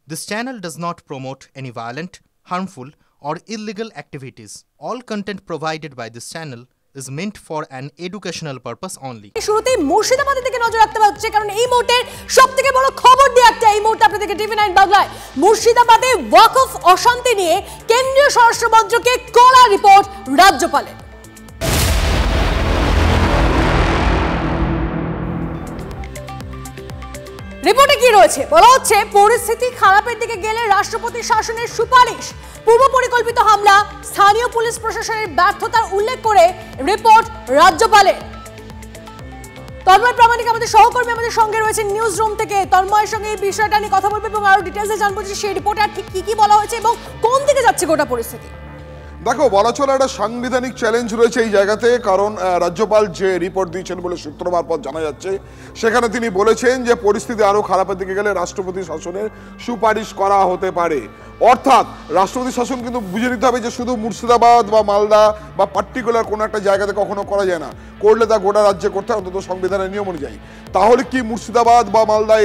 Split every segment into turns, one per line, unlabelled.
This channel does not promote any violent, harmful, or illegal activities. All content provided by this channel is meant for an educational purpose only.
শুরুতেই মুর্শিদাবাদের দিকে নজর রাখতে হচ্ছে, কারণ এই মুহূর্তের সবথেকে বড় খবর দিয়ে একটা এই মুহূর্তে আপনাদেরকে টিভি 9 বাংলায় মুর্শিদাবাদে ওয়াকফ অশান্তি নিয়ে কেন্দ্রীয় স্বরাষ্ট্র মন্ত্রকে কড়া রিপোর্ট রাজ্যপালের। রিপোর্টে কি রয়েছে বলা হচ্ছে, পরিস্থিতি খারাপের দিকে গেলে রাষ্ট্রপতি শাসনের সুপারিশ, পূর্ব পরিকল্পিত হামলা, স্থানীয় পুলিশ প্রশাসনের ব্যর্থতার উল্লেখ করে রিপোর্ট রাজ্যপালের। তন্ময় প্রামাণিক আমাদের সহকর্মী আমাদের সঙ্গে রয়েছে নিউজ রুম থেকে। তন্ময়ের সঙ্গে এই বিষয়টা নিয়ে কথা বলবো এবং আরো ডিটেইলসে জানবো যে সেই রিপোর্টে ঠিক কি কি বলা হয়েছে এবং কোন দিকে যাচ্ছে গোটা পরিস্থিতি।
দেখো, বলা চলে একটা সাংবিধানিক চ্যালেঞ্জ রয়েছে এই জায়গাতে, কারণ রাজ্যপাল যে রিপোর্ট দিয়েছেন বলে সূত্র মারফত জানা যাচ্ছে, সেখানে তিনি বলেছেন যে পরিস্থিতি আরো খারাপের দিকে গেলে রাষ্ট্রপতি শাসনের সুপারিশ করা হতে পারে। অর্থাৎ রাষ্ট্রপতি শাসন কিন্তু বুঝে নিতে হবে যে শুধু মুর্শিদাবাদ বা মালদা বা পার্টিকুলার কোনো একটা জায়গাতে কখনো করা যায় না, করলে তা গোটা রাজ্যে করতে হয়, অন্তত সংবিধানের নিয়ম অনুযায়ী। তাহলে কি মুর্শিদাবাদ বা মালদা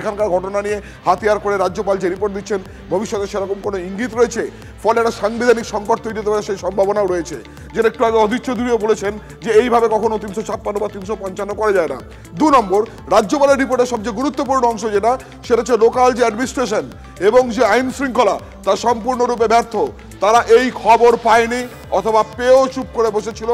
এখানকার ঘটনা নিয়ে হাতিয়ার করে রাজ্যপাল যে রিপোর্ট দিচ্ছেন, ভবিষ্যতে সেরকম কোনো ইঙ্গিত রয়েছে? ফলে একটা সাংবিধানিক সংকট তৈরি হতে পারে সেই সম্ভাবনাও রয়েছে, যেটা একটু আগে অধীর চৌধুরীও বলেছেন যে এইভাবে কখনো 356 বা 355 করা যায় না। 2 নম্বর, রাজ্যপালের রিপোর্টের সবচেয়ে গুরুত্বপূর্ণ অংশ যেটা, সেটা হচ্ছে লোকাল যে অ্যাডমিনিস্ট্রেশন এবং যে আইন শৃঙ্খলা তা সম্পূর্ণরূপে ব্যর্থ। তারা এই খবর পায়নি অথবা পেয়েও চুপ করে বসেছিল,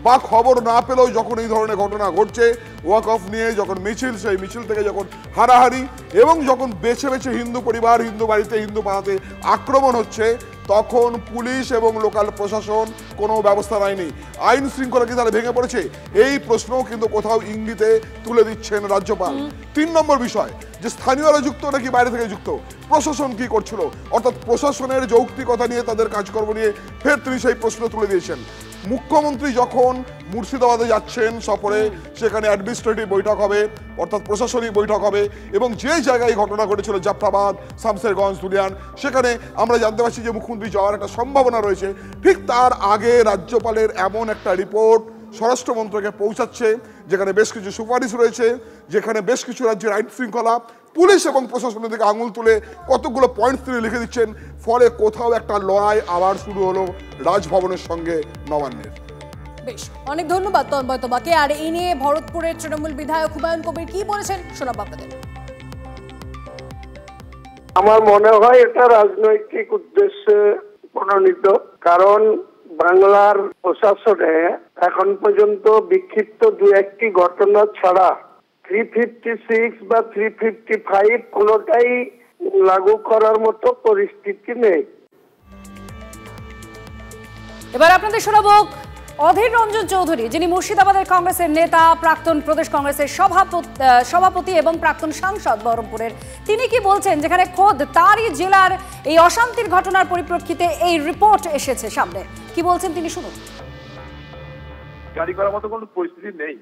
বা খবর না পেলেও যখন এই ধরনের ঘটনা ঘটছে, ওয়াকফ নিয়ে যখন মিছিল, সেই মিছিল থেকে যখন হারাহারি এবং যখন বেছে বেছে হিন্দু পরিবার, হিন্দু বাড়িতে, হিন্দু পাড়াতে আক্রমণ হচ্ছে, তখন পুলিশ এবং লোকাল প্রশাসন কোনো ব্যবস্থা নেয়নি। আইন শৃঙ্খলা কি তারা ভেঙে পড়েছে? এই প্রশ্নও কিন্তু কোথাও ইঙ্গিতে তুলে দিচ্ছেন রাজ্যপাল। 3 নম্বর বিষয়, যে স্থানীয়রা যুক্ত নাকি বাইরে থেকে যুক্ত, প্রশাসন কি করছিল, অর্থাৎ প্রশাসনের যৌক্তিকতা নিয়ে, তাদের কাজকর্ম নিয়ে ফের তিনি সেই প্রশ্ন তুলে দিয়েছেন। মুখ্যমন্ত্রী যখন মুর্শিদাবাদে যাচ্ছেন সফরে, সেখানে অ্যাডমিনিস্ট্রেটিভ বৈঠক হবে, অর্থাৎ প্রশাসনিক বৈঠক হবে, এবং যে জায়গায় ঘটনা ঘটেছিল জাফরাবাদ, শামসেরগঞ্জ, ধুলিয়ান, সেখানে আমরা জানতে পারছি যে মুখ্যমন্ত্রী যাওয়ার একটা সম্ভাবনা রয়েছে। ঠিক তার আগে রাজ্যপালের এমন একটা রিপোর্ট স্বরাষ্ট্র মন্ত্রকে পৌঁছাচ্ছে, যেখানে বেশ কিছু সুপারিশ রয়েছে, যেখানে বেশ কিছু রাজ্যের আইন শৃঙ্খলা, পুলিশ এবং প্রশাসনের দিকে আঙুল তুলে কতগুলো পয়েন্ট তিনি লিখে দিচ্ছেন। ফলে কোথাও একটা লড়াই আবার শুরু হলো রাজভবনের সঙ্গে নবান্নের।
বেশ, অনেক ধন্যবাদ তন্ময় তোমাকে। আর এই নিয়ে ভরতপুরের তৃণমূল বিধায়ক হুমায়ুন কবির কি বলেছেন শোনাবো আপনাদের।
আমার মনে হয় এটা রাজনৈতিক উদ্দেশ্যে প্রণোদিত, কারণ বাংলার প্রশাসনে এখন পর্যন্ত বিক্ষিপ্ত 2-1টি ঘটনা ছাড়া 356 বা 355 কোনোটাই লাগু করার মতো পরিস্থিতি নেই।
এবার আপনাদের শোনাবো অধীর রঞ্জন চৌধুরী, যিনি মুর্শিদাবাদের কংগ্রেসের নেতা, প্রাক্তন প্রদেশ কংগ্রেসের সভাপতি এবং প্রাক্তন সাংসদ বহরমপুরের। তিনি কি বলছেন, যেখানে খোদ তারই জেলার এই অশান্তির ঘটনার পরিপ্রেক্ষিতে এই রিপোর্ট এসেছে সামনে। কি বলছেন তিনি শুনুন।
গাড়ি করার মতো কোনো পরিস্থিতি নেই,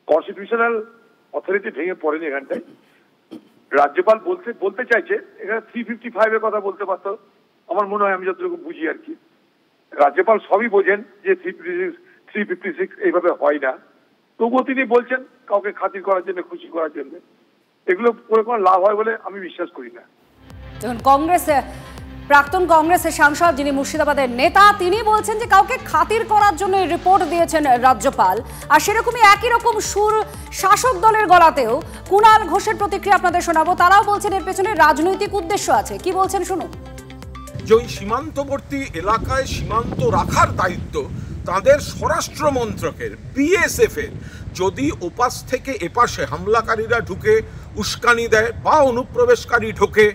কনস্টিটিউশনাল অথরিটি ভেঙে পড়েনি এখানটায়। রাজ্যপাল বলতে চাইছে এখানে 355 এর কথা বলতে পারতো, আমার মনে হয়, আমি যতটুকু বুঝি আর কি। রাজ্যপাল সবই বোঝেন যে 356 এইভাবে হয় না, তবুও তিনি বলছেন কাউকে খাতির করার জন্য, খুশি করার জন্য। এগুলো করে কোনো লাভ হয় বলে আমি বিশ্বাস করি না।
যখন প্রাক্তন কংগ্রেসের সাংসদ, যিনি মুর্শিদাবাদের নেতা, তিনি বলছেন যে কাউকে খাতির করার জন্য রিপোর্ট দিয়েছেন রাজ্যপাল। আর সেরকমই একই রকম সুর শাসক দলের গলাতেও। কুণাল ঘোষের প্রতিক্রিয়া আপনাদের শোনাবো। তারাও বলছেন এর পেছনে রাজনৈতিক উদ্দেশ্য আছে। কি বলছেন শুনুন।
যে ওই সীমান্তবর্তী এলাকায় সীমান্ত রাখার দায়িত্ব তাদের স্বরাষ্ট্র মন্ত্রকের, বিএসএফ এর। যদি ওপাশ থেকে এপাশে হামলাকারীরা ঢুকে উস্কানি দেয় বা অনুপ্রবেশকারী ঢোকে,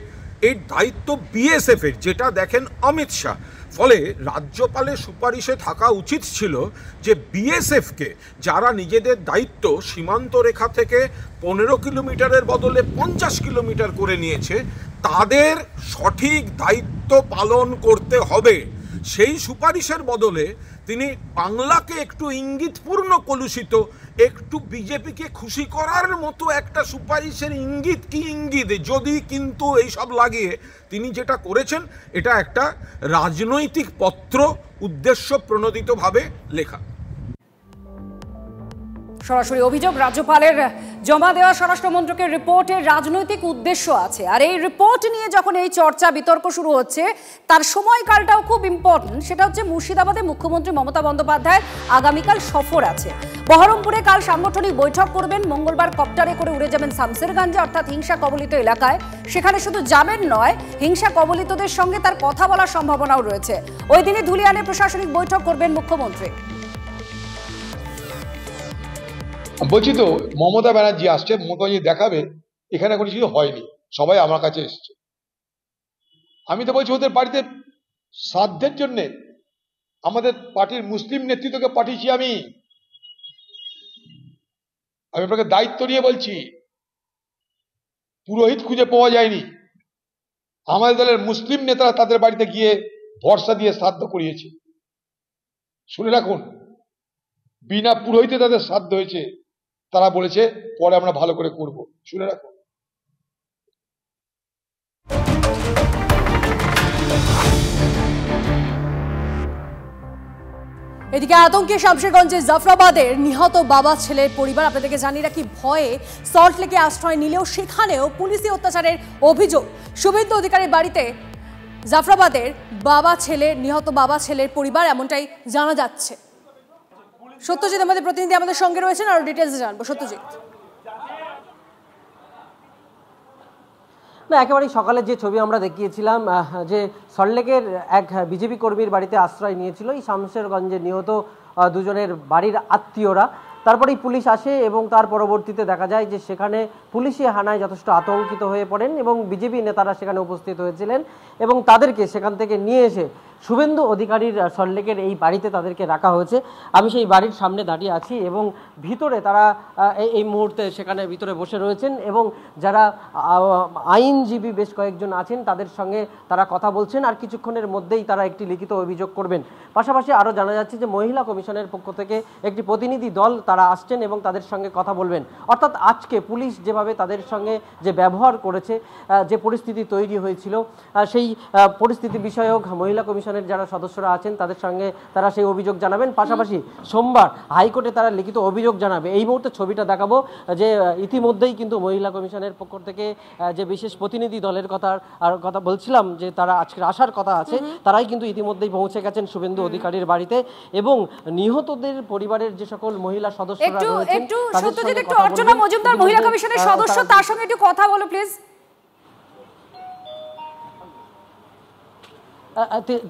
এই দায়িত্ব বিএসএফ এর, যেটা দেখেন অমিত শাহ। ফলে রাজ্যপালের সুপারিশে থাকা উচিত ছিল যে বিএসএফকে, যারা নিজেদের দায়িত্ব সীমান্ত রেখা থেকে 15 কিলোমিটারের বদলে 50 কিলোমিটার করে নিয়েছে, তাদের সঠিক দায়িত্ব পালন করতে হবে। সেই সুপারিশের বদলে তিনি বাংলাকে একটু ইঙ্গিতপূর্ণ কলুষিত, একটু বিজেপিকে খুশি করার মতো একটা সুপারিশের ইঙ্গিত কি ইঙ্গিত, যদি কিন্তু এইসব লাগিয়ে তিনি যেটা করেছেন, এটা একটা রাজনৈতিক পত্র, উদ্দেশ্য প্রণোদিতভাবে লেখা।
সরাসরি অভিযোগ, রাজ্যপালের জমা দেওয়া স্বরাষ্ট্রমন্ত্রকের রিপোর্টের রাজনৈতিক উদ্দেশ্য আছে। আর এই রিপোর্ট নিয়ে যখন এই চর্চা বিতর্ক শুরু হচ্ছে, তার সময়কালটাও খুব ইম্পর্টেন্ট। সেটা হচ্ছে মুর্শিদাবাদে মুখ্যমন্ত্রী মমতা বন্দ্যোপাধ্যায়ের আগামীকাল সফর আছে। বহরমপুরে কাল সাংগঠনিক বৈঠক করবেন। মঙ্গলবার কপ্টারে করে উড়ে যাবেন শামসেরগঞ্জে, অর্থাৎ হিংসা কবলিত এলাকায়। সেখানে শুধু যাবেন নয়, হিংসা কবলিতদের সঙ্গে তার কথা বলার সম্ভাবনাও রয়েছে। ওই দিনে ধুলিয়ানে প্রশাসনিক বৈঠক করবেন মুখ্যমন্ত্রী।
বলছি তো, মমতা ব্যানার্জি আসছে, মমতা ব্যানার্জি দেখাবে এখানে কোনো কিছু হয়নি, সবাই আমার কাছে এসছে। আমি তো বলছি ওদের বাড়িতে শ্রাদ্ধের জন্য আমাদের পার্টির মুসলিম নেতৃত্বকে পাঠিয়েছি। আমি আপনাকে দায়িত্ব নিয়ে বলছি, পুরোহিত খুঁজে পাওয়া যায়নি। আমাদের দলের মুসলিম নেতারা তাদের বাড়িতে গিয়ে ভরসা দিয়ে শ্রাদ্ধ করিয়েছে। শুনে রাখুন, বিনা পুরোহিতে তাদের শ্রাদ্ধ হয়েছে। তারা বলেছে পরে আমরা ভালো করে করব, শুনে রাখুন।
এদিকে আতঙ্কে শামশেরগঞ্জে জাফরাবাদের নিহত বাবা ছেলের পরিবার। আপনাদেরকে জানিয়ে রাখি, ভয়ে সল্টলেকে আশ্রয় নিলেও সেখানেও পুলিশি অত্যাচারের অভিযোগ। শুভেন্দু অধিকারীর বাড়িতে জাফরাবাদের নিহত বাবা ছেলের পরিবার, এমনটাই জানা যাচ্ছে। সত্যজিৎ আমাদের প্রতিনিধি আমাদের সঙ্গে রয়েছেন, আরো ডিটেলস জানবো। সত্যজিৎ,
না একেবারেই সকালে যে ছবি আমরা দেখিয়েছিলাম, যে সল্টলেকের এক বিজেপি কর্মীর বাড়িতে আশ্রয় নিয়েছিল এই শামশেরগঞ্জে নিহত দুজনের বাড়ির আত্মীয়রা, তারপরেই পুলিশ আসে এবং তার পরবর্তীতে দেখা যায় যে সেখানে পুলিশি হানায় যথেষ্ট আতঙ্কিত হয়ে পড়েন এবং বিজেপি নেতারা সেখানে উপস্থিত হয়েছিলেন এবং তাদেরকে সেখান থেকে নিয়ে এসে শুভেন্দু অধিকারীর সল্টলেকের এই বাড়িতে তাদেরকে রাখা হয়েছে। আমি সেই বাড়ির সামনে দাঁড়িয়ে আছি এবং ভিতরে তারা এই মুহূর্তে সেখানে ভিতরে বসে রয়েছেন এবং যারা আইনজীবী বেশ কয়েকজন আছেন তাদের সঙ্গে তারা কথা বলছেন। আর কিছুক্ষণের মধ্যেই তারা একটি লিখিত অভিযোগ করবেন। পাশাপাশি আরও জানা যাচ্ছে যে মহিলা কমিশনের পক্ষ থেকে একটি প্রতিনিধি দল তারা আসছেন এবং তাদের সঙ্গে কথা বলবেন। অর্থাৎ আজকে পুলিশ যেভাবে তাদের সঙ্গে যে ব্যবহার করেছে, যে পরিস্থিতি তৈরি হয়েছিল, সেই পরিস্থিতি বিষয়ক মহিলা কমিশনের যারা সদস্যরা আছেন তাদের সঙ্গে তারা সেই অভিযোগ জানাবেন। পাশাপাশি সোমবার হাইকোর্টে তারা লিখিত অভিযোগ জানাবে। এই মুহূর্তে ছবিটা দেখাবো যে ইতিমধ্যেই কিন্তু মহিলা কমিশনের পক্ষ থেকে যে বিশেষ প্রতিনিধি দলের কথা বলছিলাম যে তারা আজকের আসার কথা আছে, তারাই কিন্তু ইতিমধ্যেই পৌঁছে গেছেন শুভেন্দু অধিকারীর বাড়িতে এবং নিহতদের পরিবারের যে সকল মহিলা সদস্যরা রয়েছেন
একটু সত্যজিৎ, একটু অর্চনা মজুমদার মহিলা কমিশনের সদস্য, তার সঙ্গে একটু কথা বলো প্লিজ।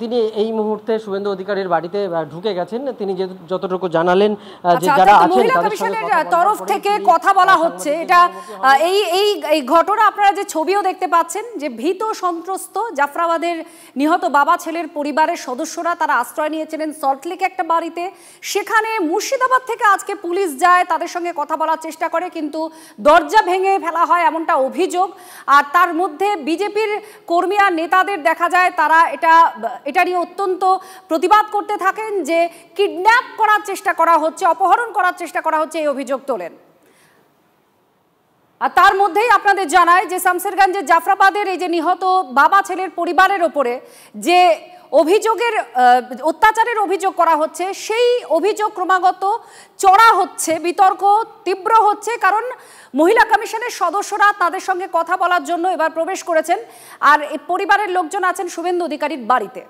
তিনি এই মুহূর্তে শুভেন্দু অধিকারীর বাড়িতে ঢুকে গেছেন। তিনি যতটুকু জানালেন যে যারা আছেন তাদের সঙ্গে
তরফ থেকে কথা বলা হচ্ছে। এটা এই ঘটনা আপনারা যে ছবিও দেখতে পাচ্ছেন, যে ভীত সন্ত্রস্ত জাফরাবাদের নিহত বাবা ছেলের পরিবারের সদস্যরা তারা আশ্রয় নিয়েছিলেন সল্টলেকে একটা বাড়িতে। সেখানে মুর্শিদাবাদ থেকে আজকে পুলিশ যায়, তাদের সঙ্গে কথা বলার চেষ্টা করে, কিন্তু দরজা ভেঙে ফেলা হয় এমনটা অভিযোগ। আর তার মধ্যে বিজেপির কর্মী আর নেতাদের দেখা যায় তারা এটা নিয়ে অত্যন্ত প্রতিবাদ করতে থাকেন যে কিডন্যাপ করার চেষ্টা করা হচ্ছে, অপহরণ করার চেষ্টা করা হচ্ছে, এই অভিযোগ তোলেন। আর তার মধ্যেই আপনাদের জানায় যে শামশেরগঞ্জের জাফরাবাদের এই যে নিহত বাবা ছেলের পরিবারের ওপরে যে অত্যাচারের অভিযোগ করা হচ্ছে, সেই অভিযোগ ক্রমাগত চড়া হচ্ছে, বিতর্ক তীব্র হচ্ছে। কারণ মহিলা কমিশনের সদস্যরা তাদের সঙ্গে কথা বলার জন্য এবার প্রবেশ করেছেন আর পরিবারের লোকজন আছেন শুভেন্দু অধিকারীর বাড়িতে।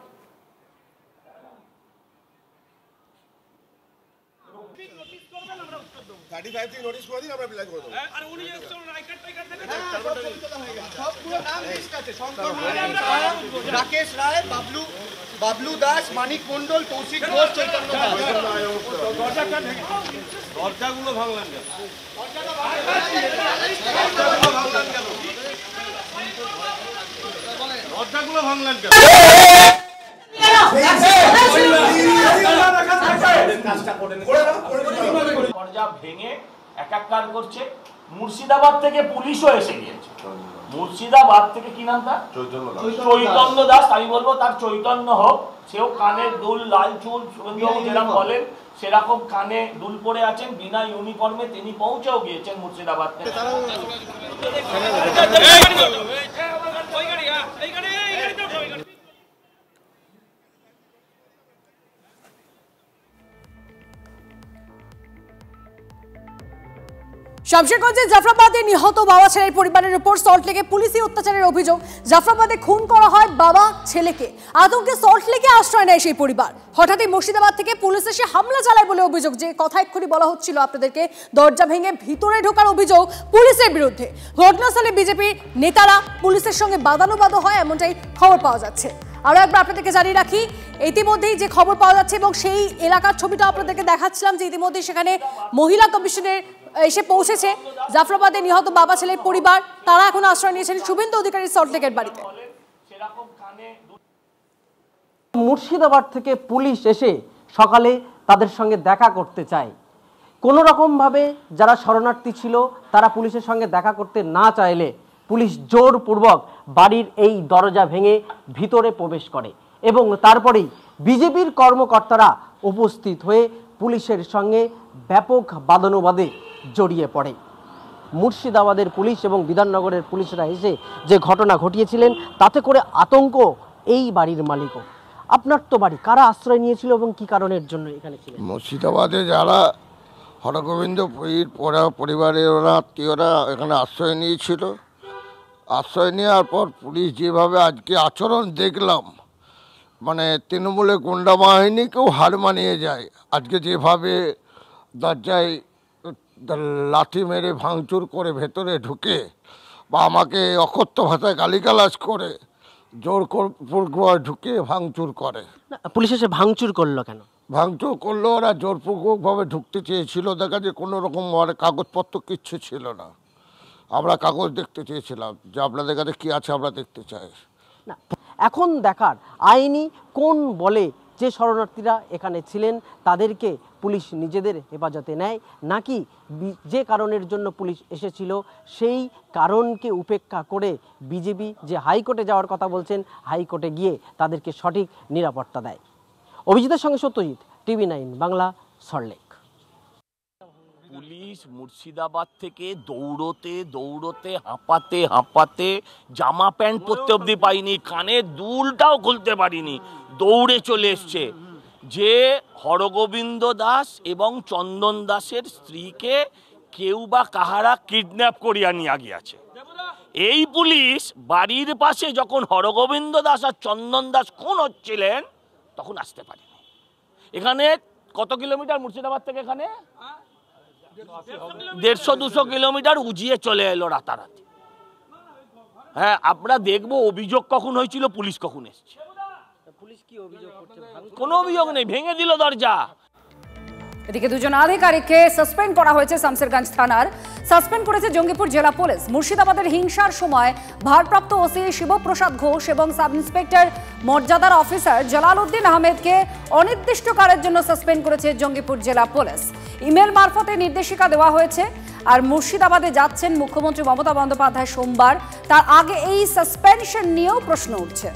রাকেশ রায়, বাবলু দাস, মানিক মন্ডল, কৌশিক ঘোষ, চৈতন্য দাস। দরজাগুলো ভাঙলেন কেন? দরজাগুলো ভাঙলেন কেন?
দরজা ভেঙে একাকার করছে। মুর্শিদাবাদ থেকে পুলিশও এসে গিয়েছে। মুর্শিদাবাদ থেকে কি নাম তার? চৈতন্য দাস। আমি বলবো তার চৈতন্য হোক, সেও কানে দুল, লাল চুল, শুভেন্দুবাবু যেরকম বলেন সেরকম কানে দুল পরে আছেন, বিনা ইউনিফর্মে তিনি পৌঁছেও গিয়েছেন মুর্শিদাবাদ থেকে।
শামশেরগঞ্জে জাফরাবাদে নিহত বাবা ছেলের পরিবারের উপর সল্টলেকে পুলিশি অত্যাচারের অভিযোগ। জাফরাবাদে খুন করা হয় বাবা ছেলেকে। আতঙ্কে সল্টলেকে আশ্রয় নেয় সেই পরিবার। হঠাৎই মুর্শিদাবাদ থেকে পুলিশ এসে হামলা চালায় বলে অভিযোগ। যে কথা এক্ষুনি বলা হচ্ছিল আপনাদেরকে, দরজা ভেঙে ভিতরে ঢোকার অভিযোগ পুলিশের বিরুদ্ধে। ঘটনাস্থলে বিজেপির নেতারা পুলিশের সঙ্গে বাদানুবাদ হয় এমনটাই খবর পাওয়া যাচ্ছে। আরো একবার আপনাদেরকে জানিয়ে রাখি, ইতিমধ্যেই যে খবর পাওয়া যাচ্ছে এবং সেই এলাকার ছবিটা আপনাদেরকে দেখাচ্ছিলাম যে ইতিমধ্যেই সেখানে মহিলা কমিশনের এসে পৌঁছেছে। জাফরাবাদে নিহত বাবা ছেলের পরিবার, তারা এখন আশ্রয় নিয়েছেন শুভেন্দু অধিকারী সল্টলেকের বাড়িতে।
মুর্শিদাবাদ থেকে পুলিশ এসে সকালে তাদের সঙ্গে দেখা করতে চায়। কোনো রকমভাবে যারা শরণার্থী ছিল তারা পুলিশের সঙ্গে দেখা করতে না চাইলে পুলিশ জোরপূর্বক বাড়ির এই দরজা ভেঙে ভিতরে প্রবেশ করে এবং তারপরেই বিজেপির কর্মকর্তারা উপস্থিত হয়ে পুলিশের সঙ্গে ব্যাপক বাদানুবাদে জড়িয়ে পড়ে। মুর্শিদাবাদের পুলিশ এবং বিধাননগরের পুলিশরা এসে যে ঘটনা ঘটিয়েছিলেন তাতে করে আতঙ্ক এই বাড়ির মালিকও। আপনার তো বাড়ি, কারা আশ্রয় নিয়েছিল এবং কি কারণের জন্য এখানে ছিলেন?
মুর্শিদাবাদে যারা হরগোবিন্দ পরিবারের ওরা আত্মীয়রা এখানে আশ্রয় নিয়েছিল। আশ্রয় নেওয়ার পর পুলিশ যেভাবে আজকে আচরণ দেখলাম, মানে তৃণমূলের গুন্ডা বাহিনীকেও হার মানিয়ে যায়। আজকে যেভাবে দরজায় লাঠি মেরে ভাঙচুর করে ভেতরে ঢুকে বা আমাকে অকথ্য ভাষায় গালিগালাজ করে জোরপূর্বক ঢুকে ভাঙচুর করে।
পুলিশ এসে ভাঙচুর করলো কেন?
ভাঙচুর করলো ওরা জোরপূর্বকভাবে ঢুকতে চেয়েছিল। দেখা যে কোনো রকম কাগজপত্র কিচ্ছু ছিল না। আমরা কাগজ দেখতে চেয়েছিলাম যে আপনাদের কাছে কি আছে আমরা দেখতে চাই।
না, এখন দেখার আইনি কোন বলে যে শরণার্থীরা এখানে ছিলেন তাদেরকে পুলিশ নিজেদের হেফাজতে নেয়, নাকি যে কারণের জন্য পুলিশ এসেছিল সেই কারণকে উপেক্ষা করে বিজেপি যে হাইকোর্টে যাওয়ার কথা বলছেন হাইকোর্টে গিয়ে তাদেরকে সঠিক নিরাপত্তা দেয়। অভিজিতের সঙ্গে সত্যজিৎ, TV9 বাংলা, সল্টলেক।
পুলিশ মুর্শিদাবাদ থেকে দৌড়তে দৌড়তে হাঁপাতে জামা প্যান্ট পরতে অবধি পাইনি, কানের দুলটাও খুলতে পারিনি, দৌড়ে চলে এসছে যে হরগোবিন্দ দাস এবং চন্দন দাসের স্ত্রীকে কেউ বা কাহারা কিডন্যাপ করিয়া নিয়ে গিয়েছে। এই পুলিশ বাড়ির পাশে যখন হরগোবিন্দ দাস আর চন্দন দাস খুন হচ্ছিলেন তখন আসতে পারেনি। এখানে কত কিলোমিটার মুর্শিদাবাদ থেকে? এখানে 150-200 কিলোমিটার উজিয়ে চলে এলো রাতারাতি। হ্যাঁ, আমরা দেখবো অভিযোগ কখন হয়েছিল, পুলিশ কখন এসছে। কোনো অভিযোগ নেই, ভেঙে দিল দরজা।
এদিকে দুজন আধিকারিককে সাসপেন্ড করা হয়েছে শামশেরগঞ্জ থানার। সাসপেন্ড করেছে জঙ্গিপুর জেলা পুলিশ। মুর্শিদাবাদের হিংসার সময় ভারপ্রাপ্ত ওসি শিবপ্রসাদ ঘোষ এবং সাব ইন্সপেক্টর মর্যাদার অফিসার জালালউদ্দিন আহমেদকে অনির্দিষ্টকালের জন্য সাসপেন্ড করেছে জঙ্গিপুর জেলা পুলিশ। ইমেল মারফতে নির্দেশিকা দেওয়া হয়েছে। আর মুর্শিদাবাদে যাচ্ছেন মুখ্যমন্ত্রী মমতা বন্দ্যোপাধ্যায় সোমবার। তার আগে এই সাসপেনশন নিয়েও প্রশ্ন উঠছে।